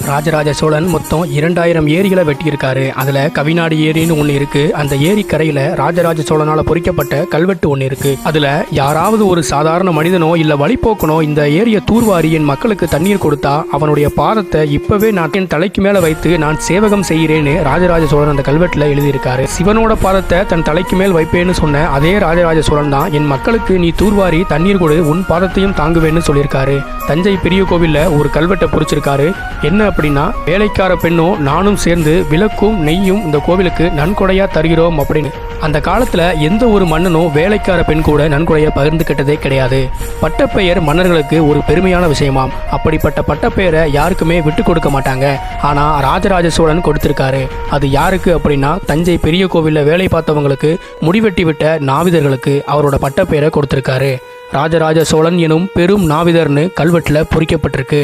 ராஜராஜ சோழன் மொத்தம் 2000 ஏரிகளை வெட்டியிருக்காரு. அதுல கவிநாடி ஏரின்னு ஒன்று இருக்கு. அந்த ஏரி கரையில ராஜராஜ சோழனால பொறிக்கப்பட்ட கல்வெட்டு ஒன்று இருக்கு. அதுல யாராவது ஒரு சாதாரண மனிதனோ இல்ல வழிபோக்கனோ இந்த ஏரியை தூர்வாரி என் மக்களுக்கு தண்ணீர் கொடுத்தா அவனுடைய பாதத்தை இப்பவே நான் என் தலைக்கு மேல வைத்து நான் சேவகம் செய்கிறேன்னு ராஜராஜ சோழன் அந்த கல்வெட்டுல எழுதியிருக்காரு. சிவனோட பாதத்தை தன் தலைக்கு மேல் வைப்பேன்னு சொன்ன அதே ராஜராஜ சோழன் தான் என் மக்களுக்கு நீ தூர்வாரி தண்ணீர் கொடு, உன் பாதத்தையும் தாங்குவேன்னு சொல்லியிருக்காரு. தஞ்சை பெரிய கோவில்ல ஒரு கல்வெட்டை பொறிச்சிருக்காரு. என்ன அப்படின்னா, வேலைக்கார பெண்ணும் நானும் சேர்ந்து விளக்கும் நெய்யும் இந்த கோவிலுக்கு நன்கொடையா தருகிறோம் அப்படின்னு. அந்த காலத்துல எந்த ஒரு மன்னனும் வேலைக்கார பெண் கூட நன்கொடையை பகிர்ந்துகிட்டதே கிடையாது. பட்டப்பெயர் மன்னர்களுக்கு ஒரு பெருமையான விஷயமாம். அப்படிப்பட்ட பட்டப்பெயரை யாருக்குமே விட்டு கொடுக்க மாட்டாங்க. ஆனா ராஜராஜ சோழன் கொடுத்திருக்காரு. அது யாருக்கு அப்படின்னா, தஞ்சை பெரிய கோவில்ல வேலை பார்த்தவங்களுக்கு, முடிவெட்டி விட்ட நாவிதர்களுக்கு அவரோட பட்டப்பெயரை கொடுத்திருக்காரு. ராஜராஜ சோழன் எனும் பெரும் நாவிதர்னு கல்வெட்டுல பொறிக்கப்பட்டிருக்கு.